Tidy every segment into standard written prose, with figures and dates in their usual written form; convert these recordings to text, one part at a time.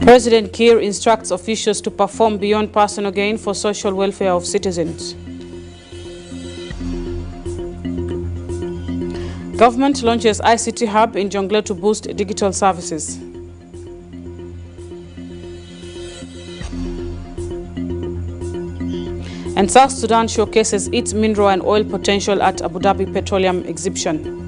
President Kiir instructs officials to perform beyond personal gain for social welfare of citizens. Government launches ICT hub in Jonglei to boost digital services. And South Sudan showcases its mineral and oil potential at Abu Dhabi Petroleum Exhibition.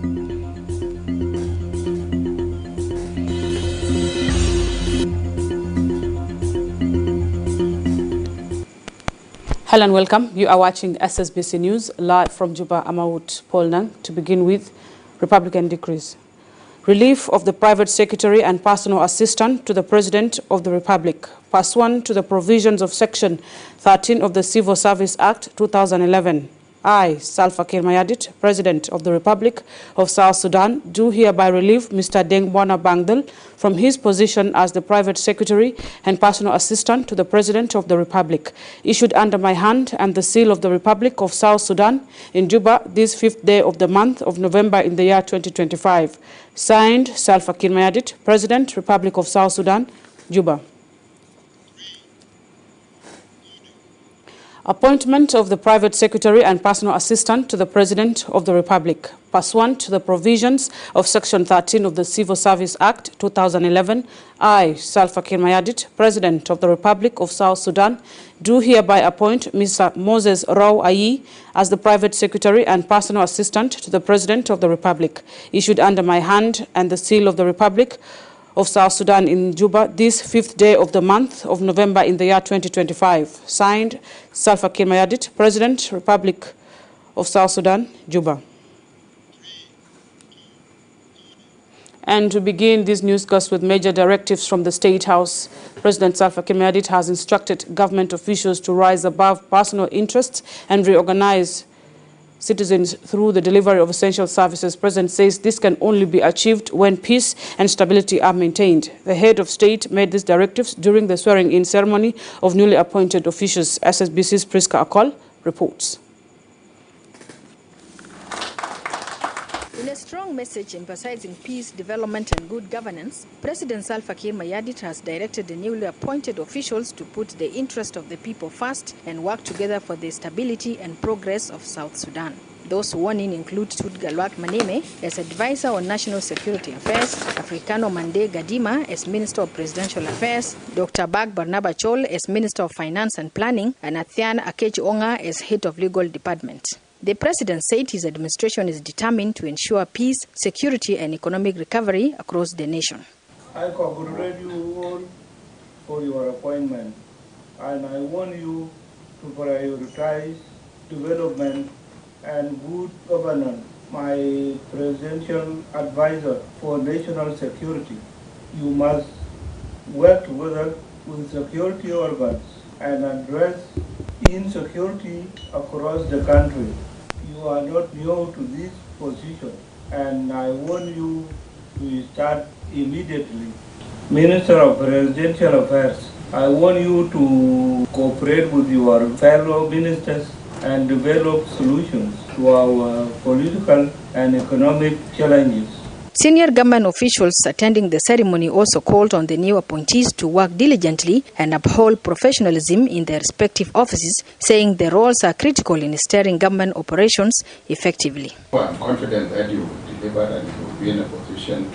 Hello and welcome. You are watching SSBC News live from Juba. Amawut Polnang. To begin with, Republican decrees. Relief of the private secretary and personal assistant to the President of the Republic, pursuant to the provisions of Section 13 of the Civil Service Act 2011. I, Salva Kiir Mayardit, President of the Republic of South Sudan, do hereby relieve Mr. Bona from his position as the private secretary and personal assistant to the President of the Republic, issued under my hand and the seal of the Republic of South Sudan in Juba this 5th day of the month of November in the year 2025. Signed, Salva Kiir Mayardit, President, Republic of South Sudan, Juba. Appointment of the private secretary and personal assistant to the President of the Republic. Pursuant to the provisions of Section 13 of the Civil Service Act 2011, I, Salva Kiir Mayardit, President of the Republic of South Sudan, do hereby appoint Mr. Moses Rau Ayi as the private secretary and personal assistant to the President of the Republic, issued under my hand and the seal of the Republic of South Sudan in Juba this 5th day of the month of November in the year 2025. Signed, Salva Kiir Mayardit, President, Republic of South Sudan, Juba. And to begin this newscast with major directives from the State House, President Salva Kiir Mayardit has instructed government officials to rise above personal interests and reorganize citizens through the delivery of essential services. President says this can only be achieved when peace and stability are maintained. The head of state made these directives during the swearing-in ceremony of newly appointed officials. SSBC's Priska Akol reports. In a strong message emphasizing peace, development and good governance, President Salva Kiir Mayardit has directed the newly appointed officials to put the interest of the people first and work together for the stability and progress of South Sudan. Those sworn in include Tutgalwak Maneme as Advisor on National Security Affairs, Africano Mande Gadima as Minister of Presidential Affairs, Dr. Bag Barnaba Chol as Minister of Finance and Planning, and Athian Akechi Onga as Head of Legal Department. The President said his administration is determined to ensure peace, security and economic recovery across the nation. I congratulate you all for your appointment, and I want you to prioritize development and good governance. My presidential advisor for national security, you must work together with security organs and address insecurity across the country. You are not new to this position, and I want you to start immediately. Minister of Presidential Affairs, I want you to cooperate with your fellow ministers and develop solutions to our political and economic challenges. Senior government officials attending the ceremony also called on the new appointees to work diligently and uphold professionalism in their respective offices, saying their roles are critical in steering government operations effectively. I'm confident that you will deliver and you will be in a position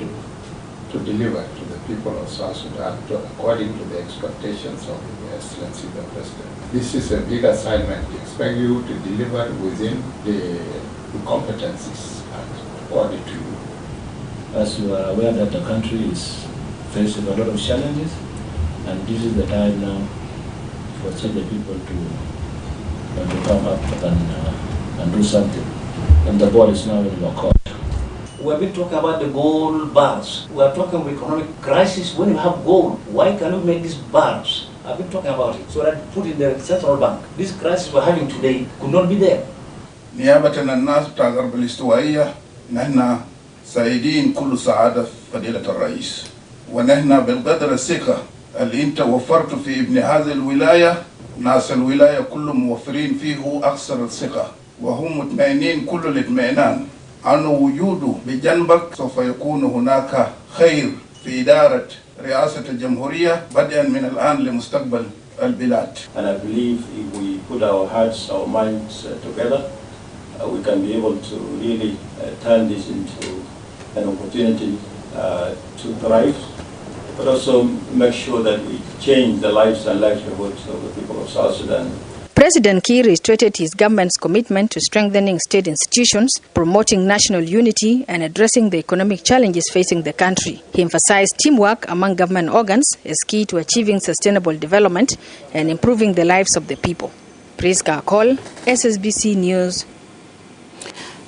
to deliver to the people of South Sudan according to the expectations of His Excellency the President. This is a big assignment. We expect you to deliver within the competencies according to you. As you are aware that the country is facing a lot of challenges, and this is the time now for such people to come up and do something. And the ball is now in your court. We have been talking about the gold bars. We are talking about economic crisis. When you have gold, why can you make these bars? I've been talking about it. So that put in the central bank. This crisis we're having today could not be there. نيابة الناس بتاع الغرب الاستوائية نحن سعيدين كل سعادة فضيلة الرئيس، ونحن بالقدر الثقة اللي انت وفرت في ابن هذه الولاية، ناس الولاية كلهم موفرين فيه أكثر الثقة، وهم مطمئنين كل الاطمئنان أن وجوده بجنبك سوف يكون هناك خير في إدارة رئاسة الجمهورية بدءا من الآن لمستقبل البلاد. And I believe if we put our hearts, our minds together, we can be able to really turn this into an opportunity to thrive, but also make sure that we change the lives and livelihoods of the people of South Sudan. President Kiir reiterated his government's commitment to strengthening state institutions, promoting national unity, and addressing the economic challenges facing the country. He emphasized teamwork among government organs as key to achieving sustainable development and improving the lives of the people. Priska Akol, SSBC News.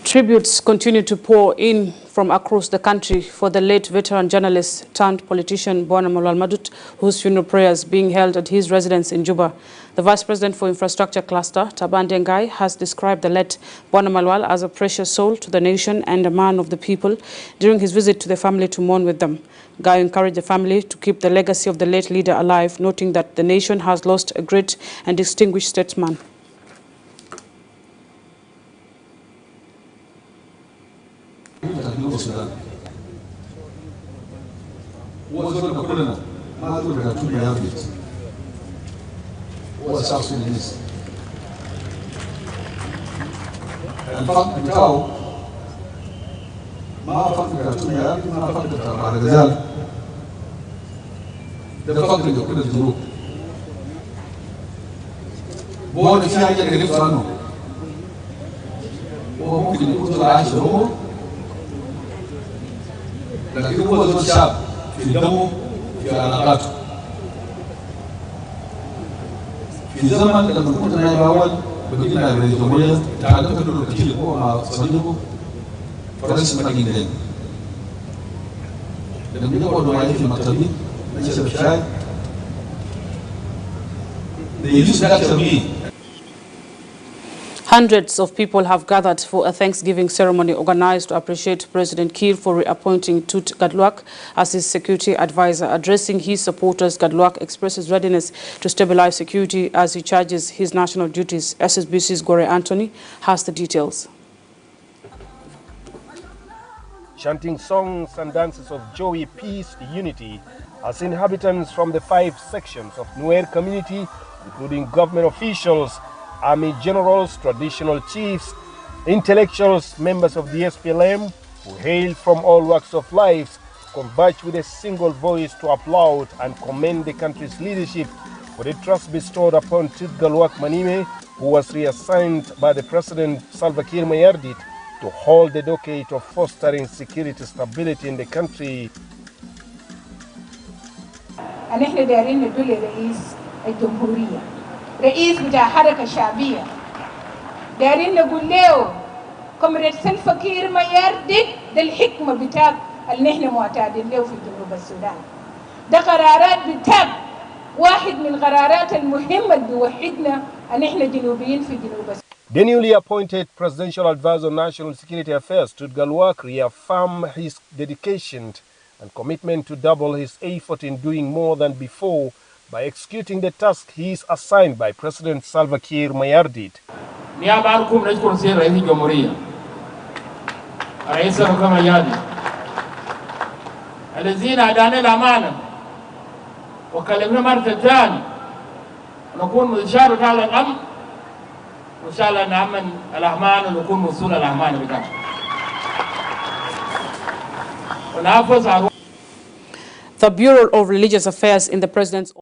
Tributes continue to pour in from across the country for the late veteran journalist turned politician Bona Malual, whose funeral prayers being held at his residence in Juba. The Vice President for Infrastructure Cluster, Taban Dengai, has described the late Bona Malual as a precious soul to the nation and a man of the people during his visit to the family to mourn with them. Gai encouraged the family to keep the legacy of the late leader alive, noting that the nation has lost a great and distinguished statesman. لكن هو ذو شاب في دمه في علاقاته. في زمن لما كنت نائب اول بقيت نائب رئيس الجمهوريه تعلمت انه كثير هو مع صديقه فرنسا ماجندين. لما يقعدوا معي في مكتبي نشرب شاي. They used that to me. Hundreds of people have gathered for a Thanksgiving ceremony organized to appreciate President Kiir for reappointing Tut Gadluak as his security advisor. Addressing his supporters, Gadluak expresses readiness to stabilize security as he charges his national duties. SSBC's Gore Anthony has the details. Chanting songs and dances of joy, peace, unity, as inhabitants from the 5 sections of Nuer community, including government officials, army generals, traditional chiefs, intellectuals, members of the SPLM, who hail from all walks of life, converge with a single voice to applaud and commend the country's leadership for the trust bestowed upon Tut Gadluak Manime, who was reassigned by the President Salva Kiir Mayardit to hold the docket of fostering security stability in the country. نحن دايرين ندل رئيس الجمهورية رئيس بتاع حركة شعبية دايرين نقول له كمرة سلفا كير ما يردد ده الحكمة بتاعك اللي نحن معتادين له في جنوب السودان ده قرارات بتاعك واحد من القرارات المهمة اللي بيوحدنا ان احنا جنوبيين في جنوب السودان. The newly appointed Presidential Advisor on National Security Affairs, Tut Gadluak, reaffirmed his dedication and commitment to double his effort in doing more than before by executing the task he is assigned by President Salva Kiir Mayardit. نيابكم نشكر سيد رئيس الجمهورية رئيس الحكومة يادي الذين أدانا الأمانة وكلمنا مرة ثانية نكون مشاركة على الأمن وإن شاء الله نأمن الأمان ونكون مسؤول الأمان بتاعنا ونحافظ على. The Bureau of Religious Affairs in the President's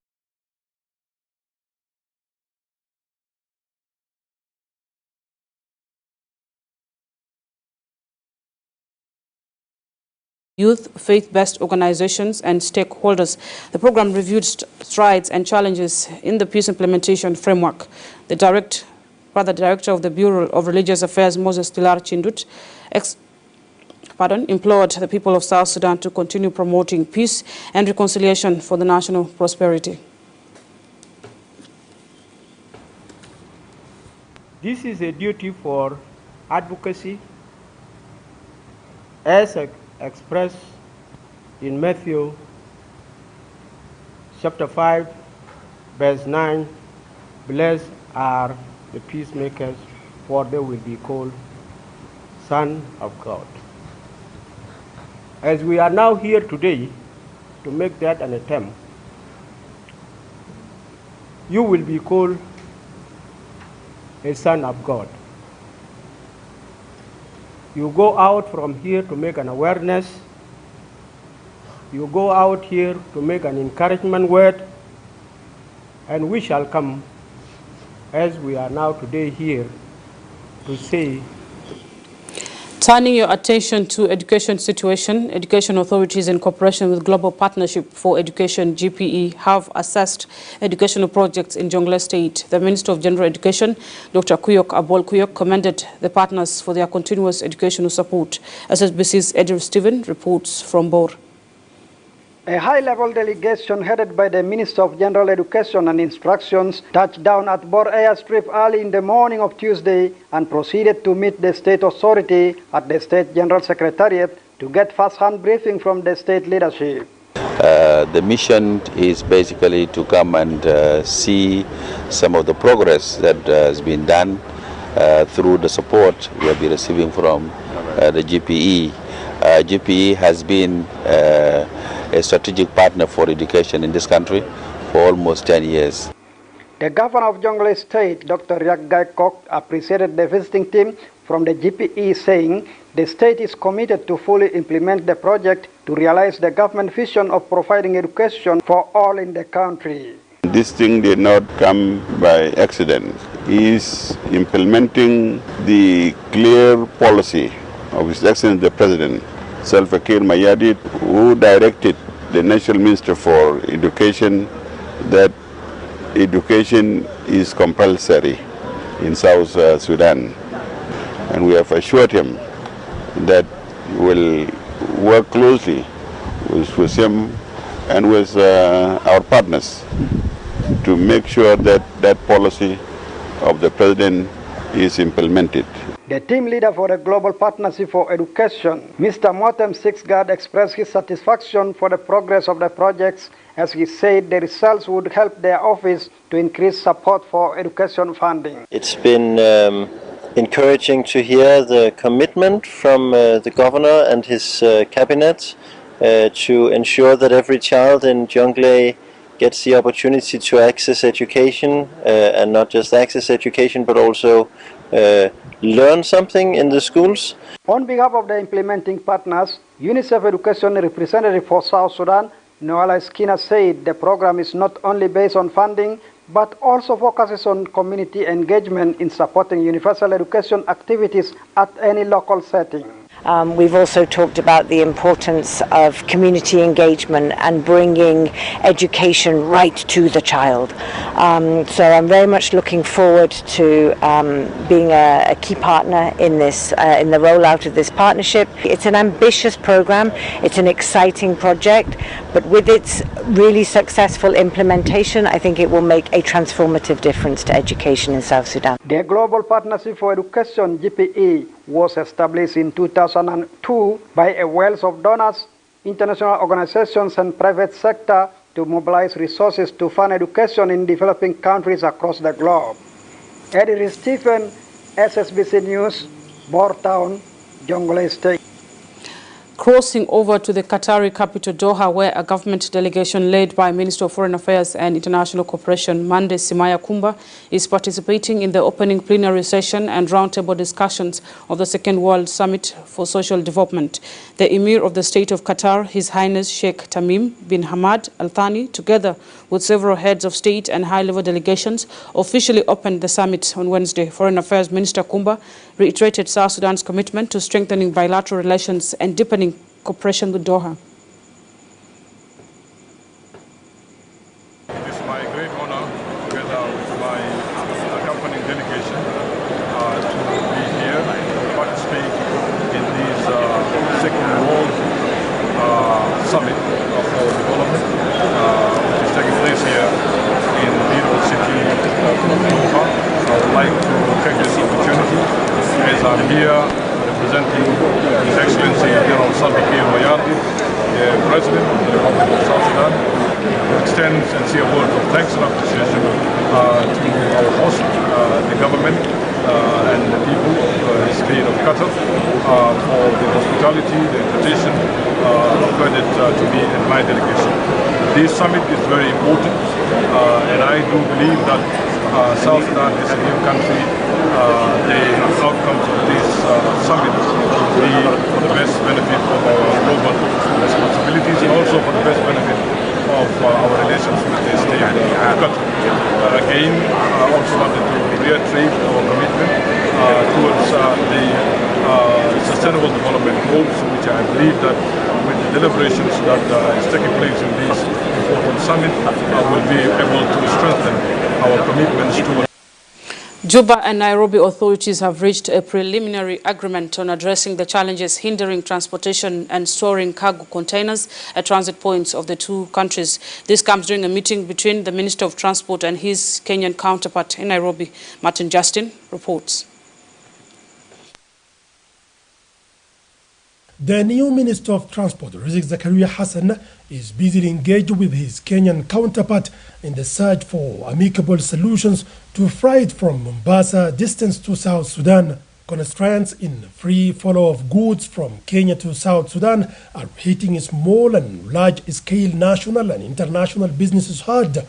youth, faith-based organizations and stakeholders. The program reviewed strides and challenges in the peace implementation framework. The Director of the Bureau of Religious Affairs, Moses Tilar Chindut, implored the people of South Sudan to continue promoting peace and reconciliation for the national prosperity. This is a duty for advocacy as expressed in Matthew chapter 5, verse 9, blessed are the peacemakers, for they will be called sons of God. As we are now here today to make that an attempt, you will be called a son of God. You go out from here to make an awareness. You go out here to make an encouragement word, and we shall come, as we are now today here, to say. Turning your attention to education situation, education authorities in cooperation with Global Partnership for Education, GPE, have assessed educational projects in Jonglei State. The Minister of General Education, Dr. Kuyok Abol Kuyok, commended the partners for their continuous educational support. SSBC's Edir Stephen reports from Bor. A high-level delegation headed by the Minister of General Education and Instructions touched down at Bor Airstrip early in the morning of Tuesday and proceeded to meet the state authority at the State General Secretariat to get first-hand briefing from the state leadership. The mission is basically to come and see some of the progress that has been done through the support we have been receiving from the GPE. GPE has been a strategic partner for education in this country for almost 10 years. The governor of Jonglei State, Dr. Yak Kok, appreciated the visiting team from the GPE, saying the state is committed to fully implement the project to realize the government vision of providing education for all in the country. This thing did not come by accident. He is implementing the clear policy of His Excellency the President, Salva Kiir Mayardit, who directed the National Minister for Education that education is compulsory in South Sudan. And we have assured him that we will work closely with him and with our partners to make sure that that policy of the President is implemented. The team leader for the Global Partnership for Education, Mr. Motem Sixgard, expressed his satisfaction for the progress of the projects, as he said the results would help their office to increase support for education funding. It's been encouraging to hear the commitment from the governor and his cabinet to ensure that every child in Jonglei gets the opportunity to access education, and not just access education, but also learn something in the schools. On behalf of the implementing partners, UNICEF Education representative for South Sudan, Noala Skina, said the program is not only based on funding, but also focuses on community engagement in supporting universal education activities at any local setting. We've also talked about the importance of community engagement and bringing education right to the child. So I'm very much looking forward to being a key partner in this, in the rollout of this partnership. It's an ambitious program, it's an exciting project, but with its really successful implementation, I think it will make a transformative difference to education in South Sudan. The Global Partnership for Education, GPE, was established in 2002 by a wealth of donors, international organizations and private sector to mobilize resources to fund education in developing countries across the globe. Edir Stephen, SSBC News, Bor Town, Jonglei State. Crossing over to the Qatari capital Doha, where a government delegation led by Minister of Foreign Affairs and International Cooperation, Mande Simaya Kumba, is participating in the opening plenary session and roundtable discussions of the Second World Summit for Social Development. The Emir of the State of Qatar, His Highness Sheikh Tamim bin Hamad Al Thani, together with several heads of state and high-level delegations, officially opened the summit on Wednesday. Foreign Affairs Minister Kumba reiterated South Sudan's commitment to strengthening bilateral relations and deepening cooperation with Doha. It is my great honor, together with my accompanying delegation, to be here to participate in this Second World Summit for Development, which is taking place here in the beautiful city of Doha. I would like to take this opportunity, as I'm here representing His Excellency General Salva Kiir Mayardit, the President of the Republic of South Sudan, to extend sincere words of thanks and appreciation to our host, the government, and the people of state of Qatar for the hospitality, the invitation accorded to me and my delegation. This summit is very important, and I do believe that South Sudan is a new country. The outcomes of this summit will be for the best benefit of our global responsibilities and also for the best benefit of our relations with the state of Qatar. Again, I also wanted to reiterate our commitment towards the Sustainable Development Goals, which I believe that with the deliberations that is taking place in this important summit, will be able to strengthen our commitments towards. Juba and Nairobi authorities have reached a preliminary agreement on addressing the challenges hindering transportation and storing cargo containers at transit points of the two countries. This comes during a meeting between the Minister of Transport and his Kenyan counterpart in Nairobi. Martin Justin reports. The new Minister of Transport, Zakaria Hassan, is busily engaged with his Kenyan counterpart in the search for amicable solutions to freight from Mombasa distance to South Sudan. Constraints in free flow of goods from Kenya to South Sudan are hitting small and large-scale national and international businesses hard.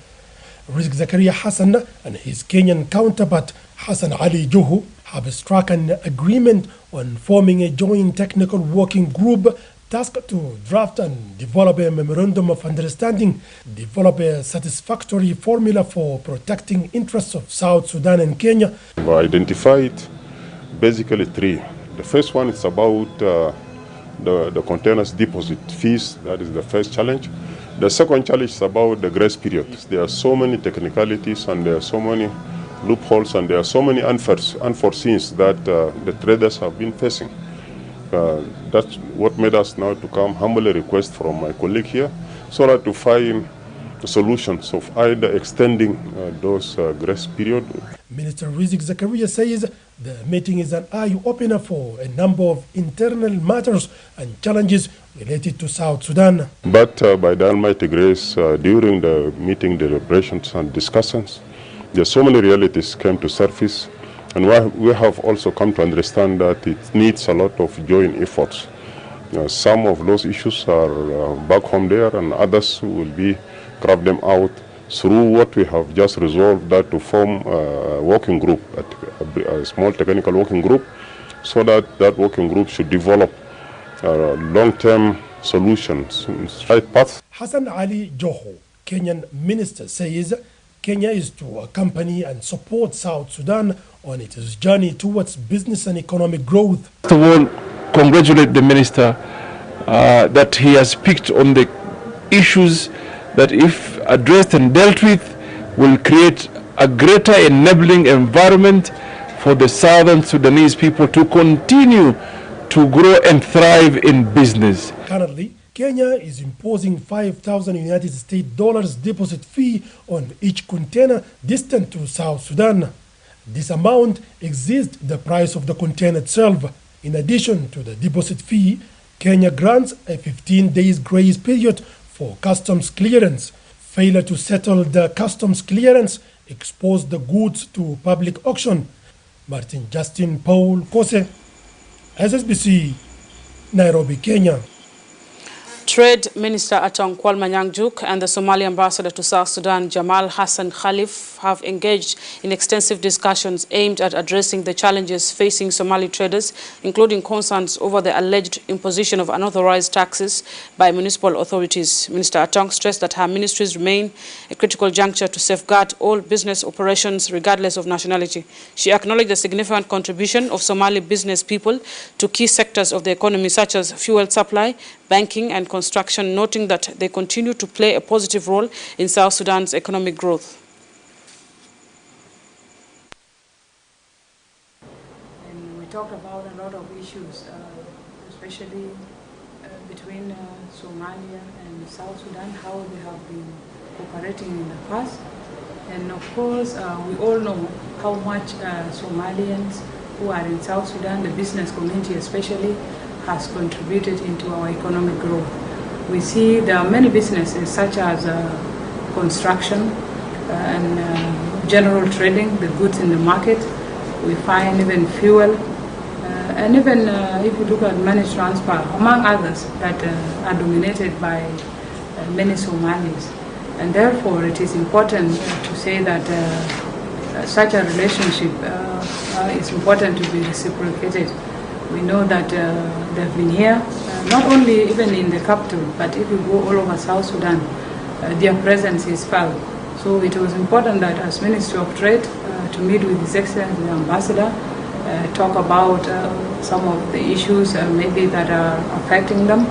Zakaria Hassan and his Kenyan counterpart, Hassan Ali Joho, have struck an agreement on forming a joint technical working group tasked to draft and develop a memorandum of understanding, develop a satisfactory formula for protecting interests of South Sudan and Kenya. We identified basically three. The first one is about the containers deposit fees. That is the first challenge. The second challenge is about the grace period. There are so many technicalities and there are so many loopholes and there are so many unforeseens that the traders have been facing. That's what made us now to come humbly request from my colleague here so that to find solutions of either extending those grace period. Minister Zakaria says the meeting is an eye-opener for a number of internal matters and challenges related to South Sudan. But by the Almighty grace, during the meeting deliberations and discussions, there are so many realities came to surface, and we have also come to understand that it needs a lot of joint efforts. Some of those issues are back home there, and others will be carve them out through what we have just resolved, that to form a working group, a small technical working group, so that that working group should develop long-term solutions, right paths. Hassan Ali Joho, Kenyan minister, says Kenya is to accompany and support South Sudan on its journey towards business and economic growth. First of all, congratulate the minister that he has picked on the issues that, if addressed and dealt with, will create a greater enabling environment for the Southern Sudanese people to continue to grow and thrive in business. Currently, Kenya is imposing $5,000 United States deposit fee on each container distant to South Sudan. This amount exceeds the price of the container itself. In addition to the deposit fee, Kenya grants a 15 days grace period for customs clearance. Failure to settle the customs clearance expose the goods to public auction. Martin Justin Paul Kose, SSBC, Nairobi, Kenya. Trade Minister Atong Kwalmanyangjuk and the Somali ambassador to South Sudan, Jamal Hassan Khalif, have engaged in extensive discussions aimed at addressing the challenges facing Somali traders, including concerns over the alleged imposition of unauthorized taxes by municipal authorities. Minister Atong stressed that her ministries remain a critical juncture to safeguard all business operations regardless of nationality. She acknowledged the significant contribution of Somali business people to key sectors of the economy such as fuel supply, banking and construction, noting that they continue to play a positive role in South Sudan's economic growth. And we talked about a lot of issues, especially between Somalia and South Sudan, how they have been cooperating in the past. And of course, we all know how much Somalians who are in South Sudan, the business community especially, has contributed into our economic growth. We see there are many businesses such as construction and general trading, the goods in the market. We find even fuel And even if you look at money transfer, among others, that are dominated by many Somalis. And therefore, it is important to say that such a relationship is important to be reciprocated. We know that they've been here, not only even in the capital, but if you go all over South Sudan, their presence is felt. So it was important that as Ministry of Trade to meet with His Excellency the Ambassador, talk about some of the issues maybe that are affecting them,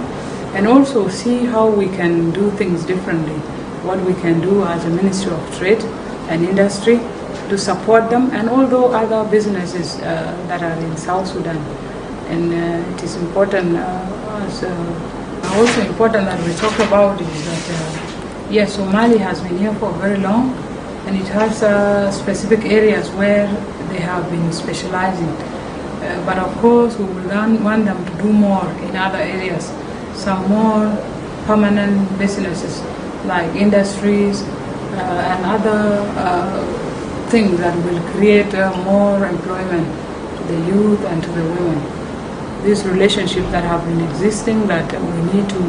and also see how we can do things differently, what we can do as a Ministry of Trade and Industry to support them, and although other businesses that are in South Sudan. And it is important, also important that we talk about is that, yes, Somali has been here for very long, and it has specific areas where they have been specializing. But of course, we will want them to do more in other areas, some more permanent businesses like industries and other things that will create more employment to the youth and to the women. These relationships that have been existing, that we need to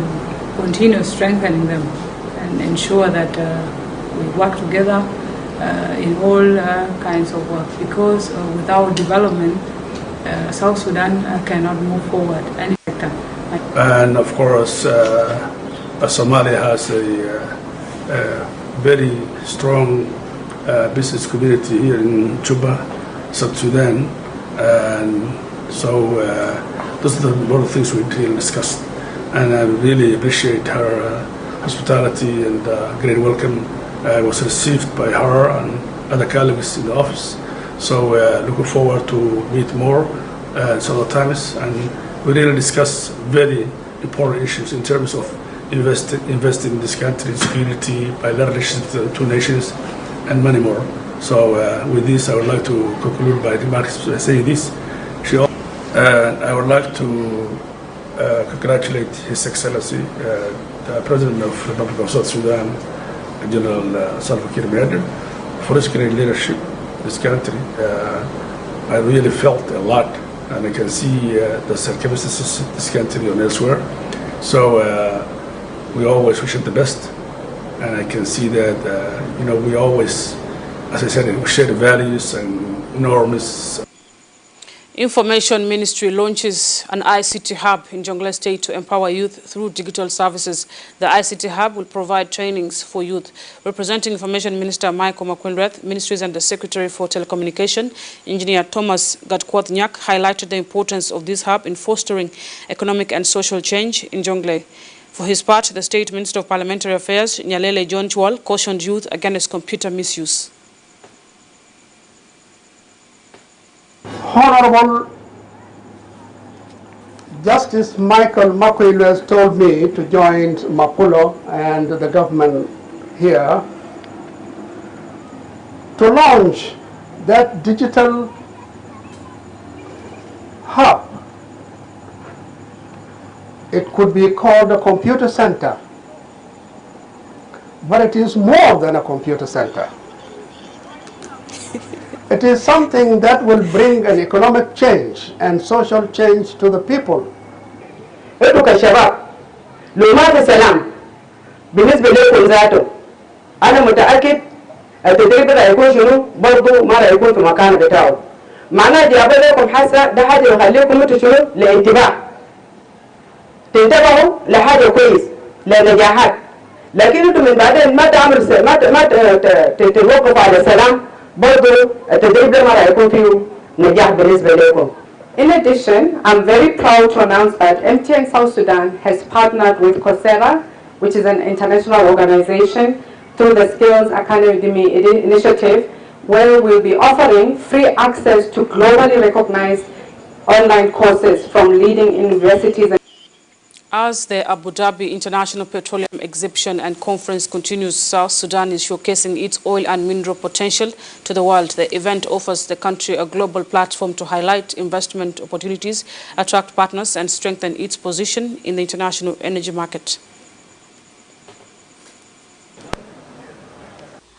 continue strengthening them and ensure that we work together in all kinds of work, because without development, South Sudan cannot move forward. And of course, Somalia has a very strong business community here in Juba, South Sudan, and so those are one of the things we really discussed. And I really appreciate her hospitality and great welcome I was received by her and other colleagues in the office. So looking forward to meet more some other times, and we really discuss very important issues in terms of investing in this country, security, bilateral relations to the two nations, and many more. So with this, I would like to conclude my remarks by saying this. I would like to congratulate His Excellency, the President of the Republic of South Sudan, General Salva Kiir Mayardit, for his great leadership in this country. I really felt a lot, and I can see the circumstances in this country and elsewhere. So we always wish him the best, and I can see that we always, as I said, we share the values and norms. Information Ministry launches an ICT hub in Jonglei State to empower youth through digital services. The ICT hub will provide trainings for youth. Representing Information Minister Michael McQuilreth, Ministries and the Secretary for Telecommunication, Engineer Thomas Gatkwathnyak, highlighted the importance of this hub in fostering economic and social change in Jonglei. For his part, the State Minister of Parliamentary Affairs, Nyalele Jonchwal, cautioned youth against computer misuse. Honorable Justice Michael McQuilreth told me to join Mapulo and the government here to launch that digital hub. It could be called a computer center, but it is more than a computer center. It is something that will bring an economic change and social change to the people. ادوك الشباب لو ما في سلام بالنسبة لكم ذاته أنا متأكد التدريب ده هيكون شنو برضو ما راح يكون في مكان بتاعه. معناه جابوا لكم حاسة ده حاجة يخليكم انتوا شنو لانتباه تنتبهوا لحاجة كويس لنجاحات، لكن انتوا من بعدين ما تعملوا ما تتوقفوا على السلام برضو التدريب ده ما راح يكون فيه نجاح بالنسبة لكم. In addition, I'm very proud to announce that MTN South Sudan has partnered with Coursera, which is an international organization, through the Skills Academy initiative, where we'll be offering free access to globally recognized online courses from leading universities. As the Abu Dhabi International Petroleum Exhibition and Conference continues, South Sudan is showcasing its oil and mineral potential to the world. The event offers the country a global platform to highlight investment opportunities, attract partners, and strengthen its position in the international energy market.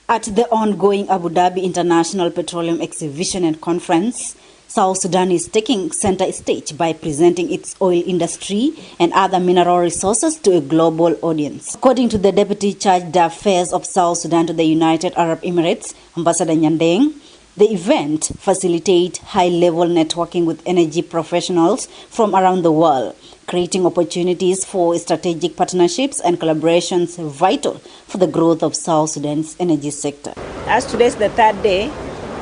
At the ongoing Abu Dhabi International Petroleum Exhibition and Conference, South Sudan is taking center stage by presenting its oil industry and other mineral resources to a global audience. According to the Deputy Charge d'Affaires of South Sudan to the United Arab Emirates, Ambassador Nyandeng, the event facilitates high-level networking with energy professionals from around the world, creating opportunities for strategic partnerships and collaborations vital for the growth of South Sudan's energy sector. As today's the third day,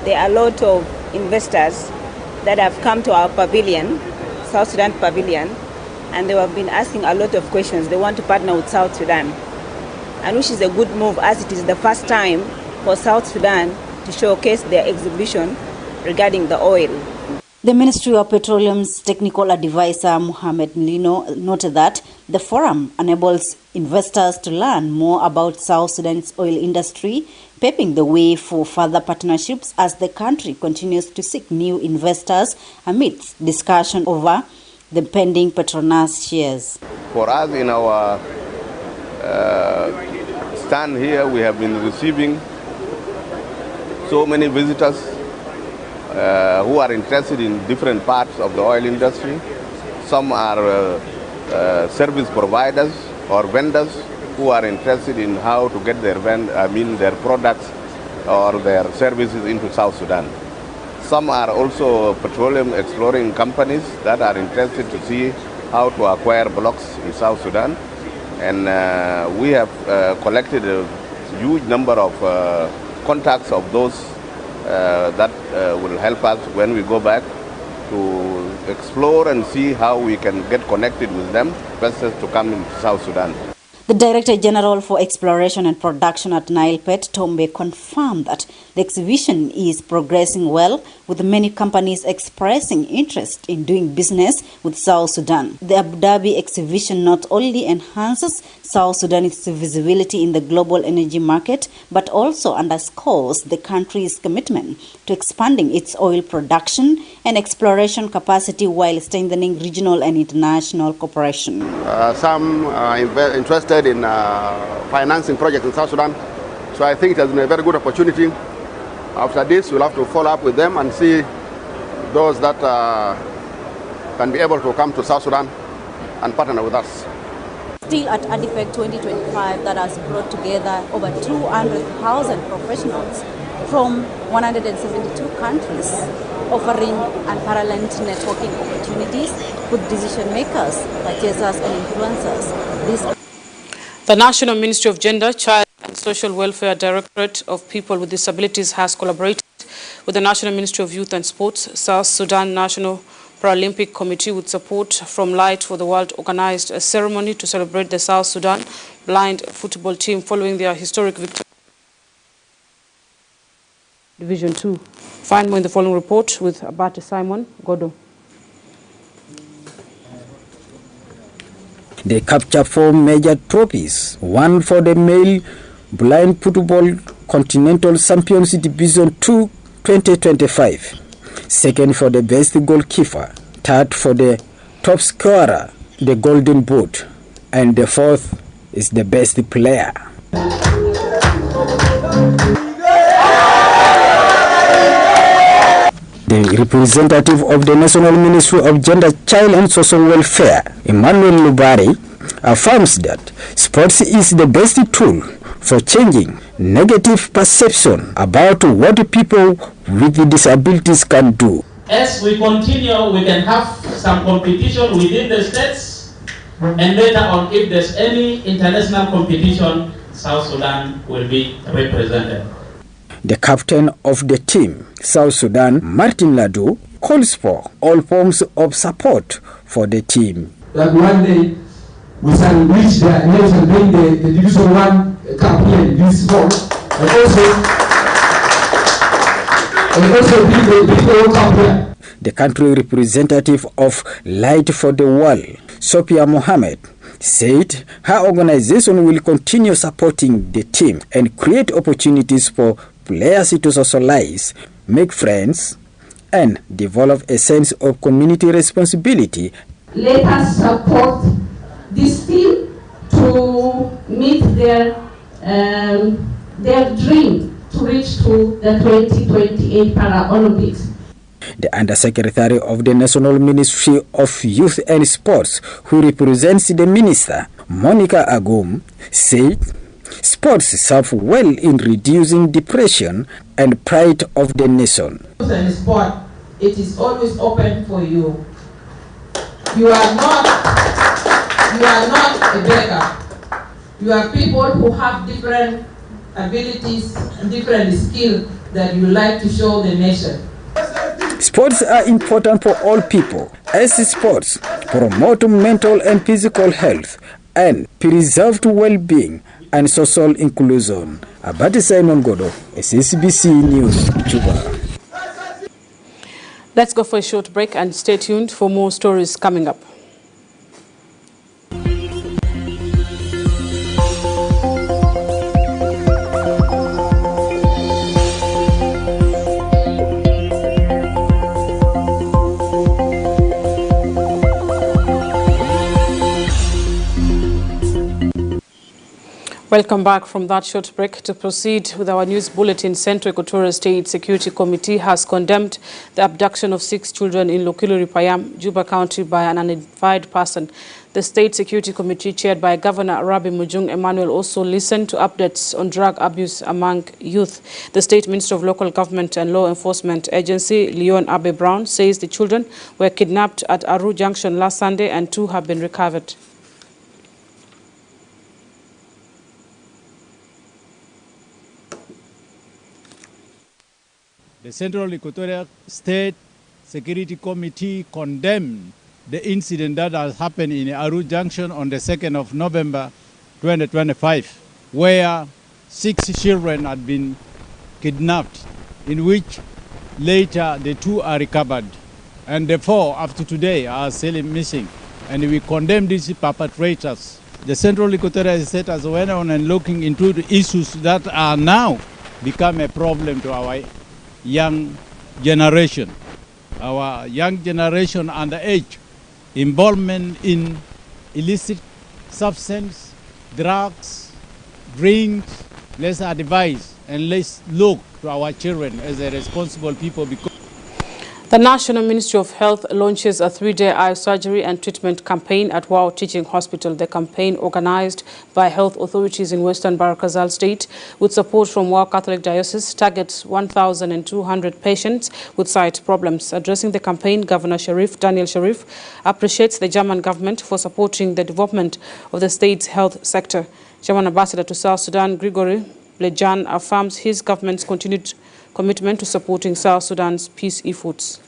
there are a lot of investors that have come to our pavilion, South Sudan pavilion, and they have been asking a lot of questions. They want to partner with South Sudan, and which is a good move, as it is the first time for South Sudan to showcase their exhibition regarding the oil. The Ministry of Petroleum's technical advisor, Mohamed Lino, noted that the forum enables investors to learn more about South Sudan's oil industry, paving the way for further partnerships as the country continues to seek new investors amidst discussion over the pending Petronas shares. For us, in our stand here, we have been receiving so many visitors who are interested in different parts of the oil industry. Some are service providers or vendors who are interested in how to get their products or their services into South Sudan. Some are also petroleum exploring companies that are interested to see how to acquire blocks in South Sudan. And we have collected a huge number of contacts of those that will help us when we go back to explore and see how we can get connected with them, vessels to come into South Sudan. The Director General for Exploration and Production at Nile Pet, Tombe, confirmed that the exhibition is progressing well, with many companies expressing interest in doing business with South Sudan. The Abu Dhabi exhibition not only enhances South Sudan's visibility in the global energy market, but also underscores the country's commitment to expanding its oil production and exploration capacity while strengthening regional and international cooperation. Some are interested in financing projects in South Sudan, so I think it has been a very good opportunity. After this, we'll have to follow up with them and see those that can be able to come to South Sudan and partner with us. Still at ADIPEC 2025, that has brought together over 200,000 professionals from 172 countries, offering unparalleled networking opportunities with decision makers, purchasers and influencers. The National Ministry of Gender, Child and Social Welfare Directorate of People with Disabilities has collaborated with the National Ministry of Youth and Sports. South Sudan National Paralympic Committee, with support from Light for the World, organized a ceremony to celebrate the South Sudan blind football team following their historic victory. Division 2. Find more in the following report with Abate Simon Godo. They captured 4 major trophies, one for the male blind football Continental Champions Division 2 2025, second for the best goalkeeper, third for the top scorer, the Golden Boot, and the fourth is the best player. The representative of the National Ministry of Gender, Child and Social Welfare, Emmanuel Lubari, affirms that sports is the best tool for changing negative perception about what people with disabilities can do. As we continue, we can have some competition within the states, and later on, if there's any international competition, South Sudan will be represented. The captain of the team, South Sudan, Martin Ladu, calls for all forms of support for the team. That one day we shall reach the names and bring the Division 1 Cup here in this hall, and also bring the World Cup here. The country representative of Light for the World, Sophia Mohammed, said her organization will continue supporting the team and create opportunities for players to socialize, make friends, and develop a sense of community responsibility. Let us support this team to meet their dream to reach to the 2028 Paralympics. The Undersecretary of the National Ministry of Youth and Sports, who represents the minister, Monica Agum, said sports serve well in reducing depression and pride of the nation. And sport, it is always open for you. You are not a beggar. You are people who have different abilities and different skills that you like to show the nation. Sports are important for all people, as sports promote mental and physical health and preserve well-being and social inclusion. Abadi Simon Godo, SSBC News, Juba. Let's go for a short break and stay tuned for more stories coming up. Welcome back from that short break. To proceed with our news bulletin, Central Equatoria State Security Committee has condemned the abduction of 6 children in Lokiluri Payam, Juba County by an unidentified person. The State Security Committee, chaired by Governor Rabi Mujung Emmanuel, also listened to updates on drug abuse among youth. The State Minister of Local Government and Law Enforcement Agency, Leon Abe Brown, says the children were kidnapped at Aru Junction last Sunday and 2 have been recovered. The Central Equatoria State Security Committee condemned the incident that has happened in Aru Junction on the 2nd of November 2025, where 6 children had been kidnapped, in which later the 2 are recovered, and the 4 up to today are still missing. And we condemn these perpetrators. The Central Equatoria State has went on and looking into the issues that are now become a problem to our young generation. Our young generation underage, involvement in illicit substance, drugs, drinks. Let's advise and let's look to our children as a responsible people. Because the National Ministry of Health launches a 3-day eye surgery and treatment campaign at Wau Teaching Hospital. The campaign, organized by health authorities in Western Barakazal State with support from Wau Catholic Diocese, targets 1,200 patients with sight problems. Addressing the campaign, Governor Daniel Sharif appreciates the German government for supporting the development of the state's health sector. German Ambassador to South Sudan, Grigory Blejan, affirms his government's continued commitment to supporting South Sudan's peace efforts.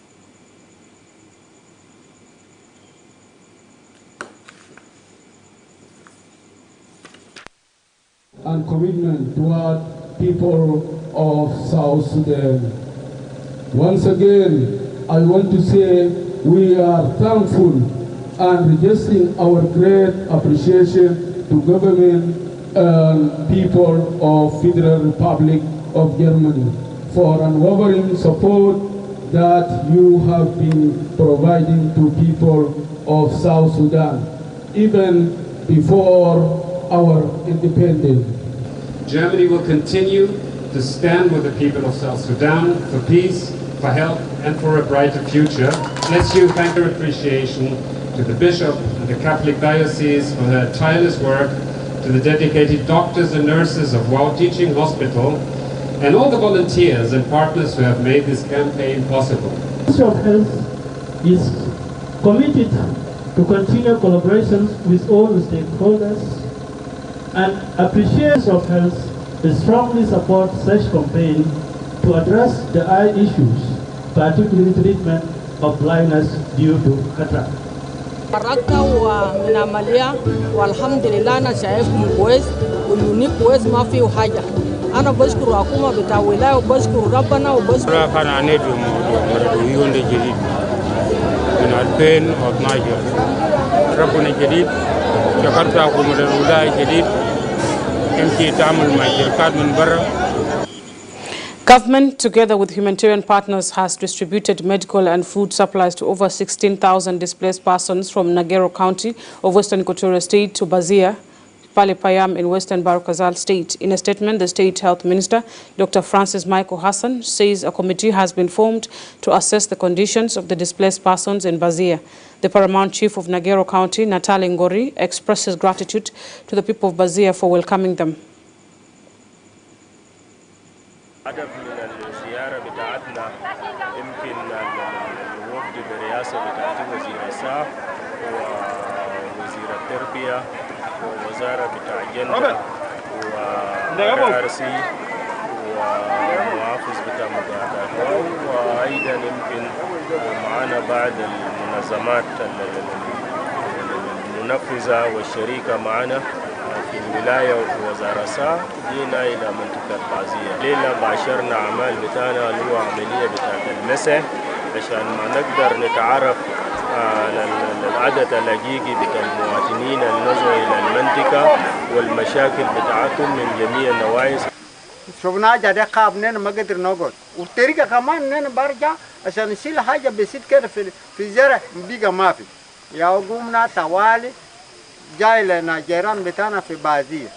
And commitment toward people of South Sudan. Once again, I want to say we are thankful and registering our great appreciation to government and people of Federal Republic of Germany for unwavering support that you have been providing to people of South Sudan, even before our independence. Germany will continue to stand with the people of South Sudan for peace, for health, and for a brighter future. Let's you thank your appreciation to the Bishop and the Catholic Diocese for their tireless work, to the dedicated doctors and nurses of Wau Teaching Hospital, and all the volunteers and partners who have made this campaign possible. The Ministry of Health is committed to continue collaboration with all the stakeholders and appreciates of health to strongly support such campaign to address the eye issues, particularly treatment of blindness due to cataract. Baraka ونعمليا والحمد لله أنا شايفكم كويس ويونيك كويس ما فيه حاجة. أنا بشكر حكومة بتاع ولاية وبشكر ربنا وبشكر. كان عنيد ويون جديد من 2012 ربنا جديد شكرت حكومة الولاية جديد يمكن تعمل مع شركات من برا. Government, together with humanitarian partners, has distributed medical and food supplies to over 16,000 displaced persons from Nagero County of Western Equatoria State to Bazia Palipayam in Western Barokazal State. In a statement, the State Health Minister, Dr. Francis Michael Hassan, says a committee has been formed to assess the conditions of the displaced persons in Bazia. The Paramount Chief of Nagero County, Natali Ngori, expresses gratitude to the people of Bazia for welcoming them. هدف من الزيارة بتاعتنا يمكن الوفد برئاسة بتاعت وزير الصحة ووزير التربية ووزارة بتاع الجندة وRRC ومحافظ بتاع مقاطعة وأيضا يمكن معنا بعض المنظمات المنفذة والشريكة معنا في الولاية وفي وزارة الصحة. جينا إلى منطقة بازية. ليلة باشرنا أعمال بتاعنا اللي هو عملية بتاعت المسح عشان ما نقدر نتعرف العدد الحقيقي بتاع المواطنين اللي نزلوا إلى المنطقة والمشاكل بتاعتهم من جميع النواحي. شفنا جدا قابلنا ما قدر نقعد والطريقة كمان إننا برجع عشان نشيل حاجة بسيط كده في زرع بيجا ما في. يا قومنا توالي جاي لنا جيران بتاعنا في بازية.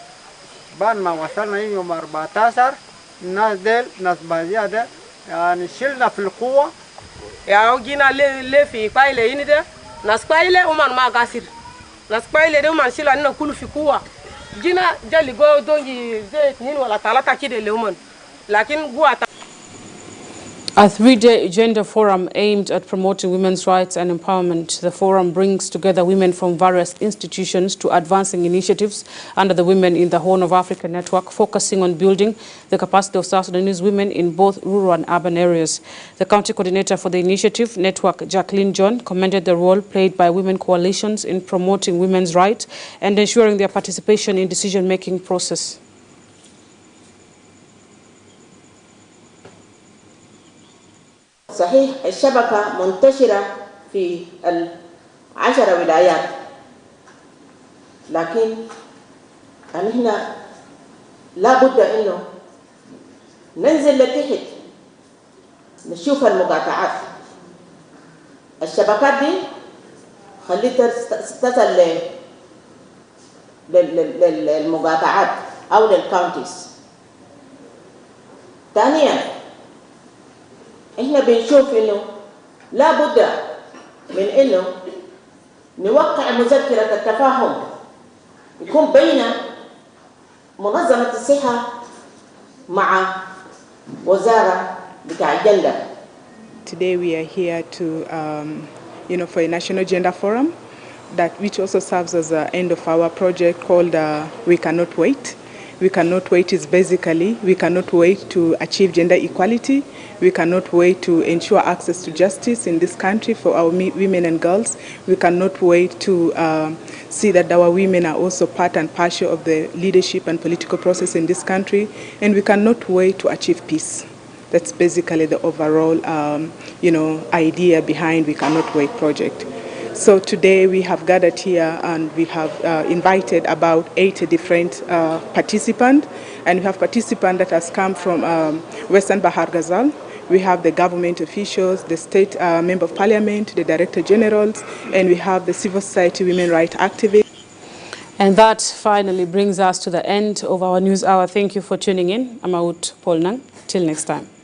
بعد ما وصلنا يوم 14 الناس ديل ناس بازية ده يعني شلنا في القوة. يا جينا ليه في قايلة هنا ده ناس قايلة ومن ما قاسر ناس قايلة ده ومن شيل عنا كله في قوة. جينا جالي جو دونجي زي 2 ولا 3 كده اللي هم لكن قوة. A three-day gender forum aimed at promoting women's rights and empowerment. The forum brings together women from various institutions to advancing initiatives under the Women in the Horn of Africa network, focusing on building the capacity of South Sudanese women in both rural and urban areas. The county coordinator for the initiative network, Jacqueline John, commended the role played by women coalitions in promoting women's rights and ensuring their participation in decision-making process. صحيح الشبكة منتشرة في 10 ولايات لكن نحن لابد انه ننزل لتحت نشوف المقاطعات. الشبكات دي خليتها تصل للمقاطعات او للكاونتيز. ثانيا احنا بنشوف انه لابد من انه نوقع مذكرة التفاهم يكون بين منظمة الصحة مع وزارة بتاع الجندة. Today we are here to for a national gender forum which also serves as the end of our project called We Cannot Wait. We cannot wait is basically we cannot wait to achieve gender equality. We cannot wait to ensure access to justice in this country for our women and girls. We cannot wait to see that our women are also part and parcel of the leadership and political process in this country. And we cannot wait to achieve peace. That's basically the overall, idea behind We Cannot Wait project. So today we have gathered here and we have invited about 80 different participants, and we have participants that has come from Western Bahar Ghazal. We have the government officials, the state member of parliament, the director generals, and we have the civil society women rights activists. And that finally brings us to the end of our news hour. Thank you for tuning in. I'm Malual Polnang. Till next time.